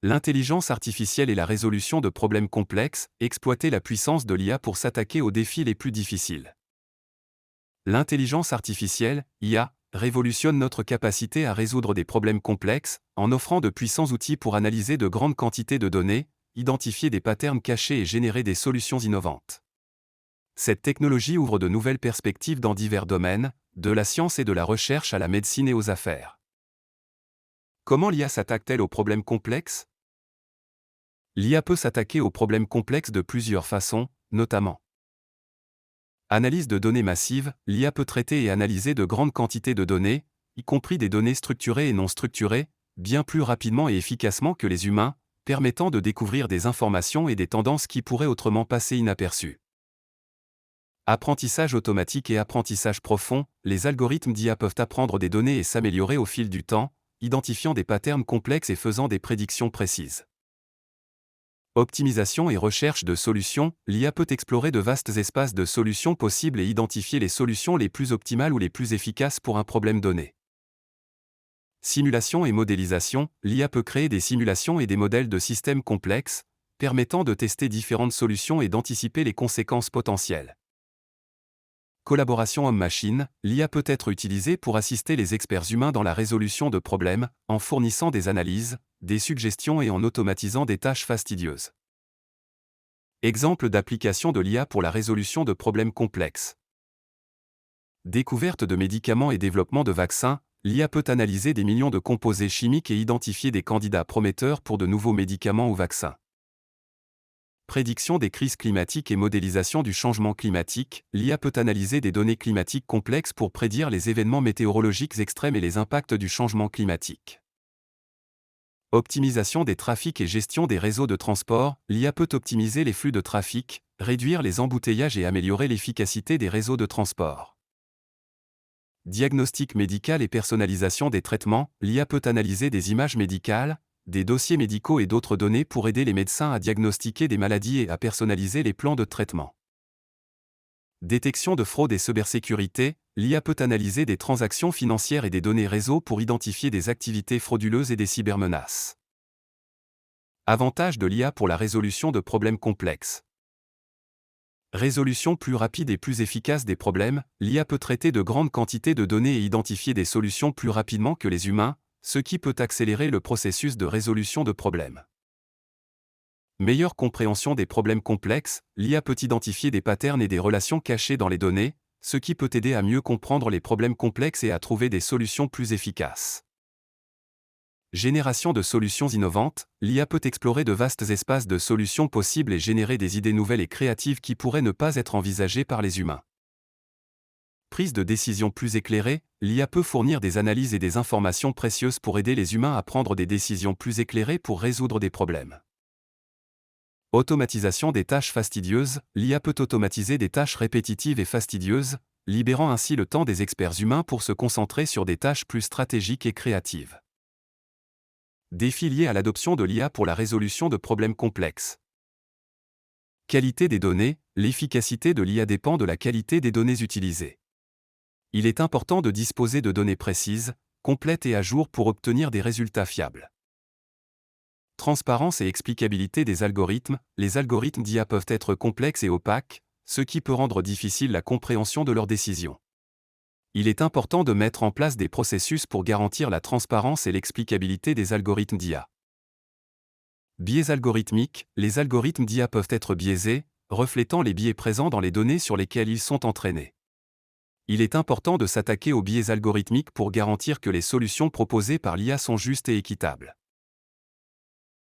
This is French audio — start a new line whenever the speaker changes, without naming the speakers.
L'intelligence artificielle et la résolution de problèmes complexes, exploiter la puissance de l'IA pour s'attaquer aux défis les plus difficiles. L'intelligence artificielle, IA, révolutionne notre capacité à résoudre des problèmes complexes, en offrant de puissants outils pour analyser de grandes quantités de données, identifier des patterns cachés et générer des solutions innovantes. Cette technologie ouvre de nouvelles perspectives dans divers domaines, de la science et de la recherche à la médecine et aux affaires. Comment l'IA s'attaque-t-elle aux problèmes complexes? L'IA peut s'attaquer aux problèmes complexes de plusieurs façons, notamment analyse de données massives. L'IA peut traiter et analyser de grandes quantités de données, y compris des données structurées et non structurées, bien plus rapidement et efficacement que les humains, permettant de découvrir des informations et des tendances qui pourraient autrement passer inaperçues. Apprentissage automatique et apprentissage profond. Les algorithmes d'IA peuvent apprendre des données et s'améliorer au fil du temps, identifiant des patterns complexes et faisant des prédictions précises. Optimisation et recherche de solutions. L'IA peut explorer de vastes espaces de solutions possibles et identifier les solutions les plus optimales ou les plus efficaces pour un problème donné. Simulation et modélisation. L'IA peut créer des simulations et des modèles de systèmes complexes, permettant de tester différentes solutions et d'anticiper les conséquences potentielles. Collaboration homme-machine. L'IA peut être utilisée pour assister les experts humains dans la résolution de problèmes, en fournissant des analyses, des suggestions et en automatisant des tâches fastidieuses. Exemple d'application de l'IA pour la résolution de problèmes complexes. Découverte de médicaments et développement de vaccins. L'IA peut analyser des millions de composés chimiques et identifier des candidats prometteurs pour de nouveaux médicaments ou vaccins. Prédiction des crises climatiques et modélisation du changement climatique. L'IA peut analyser des données climatiques complexes pour prédire les événements météorologiques extrêmes et les impacts du changement climatique. Optimisation des trafics et gestion des réseaux de transport. L'IA peut optimiser les flux de trafic, réduire les embouteillages et améliorer l'efficacité des réseaux de transport. Diagnostic médical et personnalisation des traitements. L'IA peut analyser des images médicales, des dossiers médicaux et d'autres données pour aider les médecins à diagnostiquer des maladies et à personnaliser les plans de traitement. Détection de fraude et cybersécurité. L'IA peut analyser des transactions financières et des données réseau pour identifier des activités frauduleuses et des cybermenaces. Avantages de l'IA pour la résolution de problèmes complexes. Résolution plus rapide et plus efficace des problèmes. L'IA peut traiter de grandes quantités de données et identifier des solutions plus rapidement que les humains, ce qui peut accélérer le processus de résolution de problèmes. Meilleure compréhension des problèmes complexes. L'IA peut identifier des patterns et des relations cachées dans les données, ce qui peut aider à mieux comprendre les problèmes complexes et à trouver des solutions plus efficaces. Génération de solutions innovantes. L'IA peut explorer de vastes espaces de solutions possibles et générer des idées nouvelles et créatives qui pourraient ne pas être envisagées par les humains. Prise de décision plus éclairée. L'IA peut fournir des analyses et des informations précieuses pour aider les humains à prendre des décisions plus éclairées pour résoudre des problèmes. Automatisation des tâches fastidieuses. L'IA peut automatiser des tâches répétitives et fastidieuses, libérant ainsi le temps des experts humains pour se concentrer sur des tâches plus stratégiques et créatives. Défis liés à l'adoption de l'IA pour la résolution de problèmes complexes. Qualité des données. L'efficacité de l'IA dépend de la qualité des données utilisées. Il est important de disposer de données précises, complètes et à jour pour obtenir des résultats fiables. Transparence et explicabilité des algorithmes. Les algorithmes d'IA peuvent être complexes et opaques, ce qui peut rendre difficile la compréhension de leurs décisions. Il est important de mettre en place des processus pour garantir la transparence et l'explicabilité des algorithmes d'IA. Biais algorithmiques. Les algorithmes d'IA peuvent être biaisés, reflétant les biais présents dans les données sur lesquelles ils sont entraînés. Il est important de s'attaquer aux biais algorithmiques pour garantir que les solutions proposées par l'IA sont justes et équitables.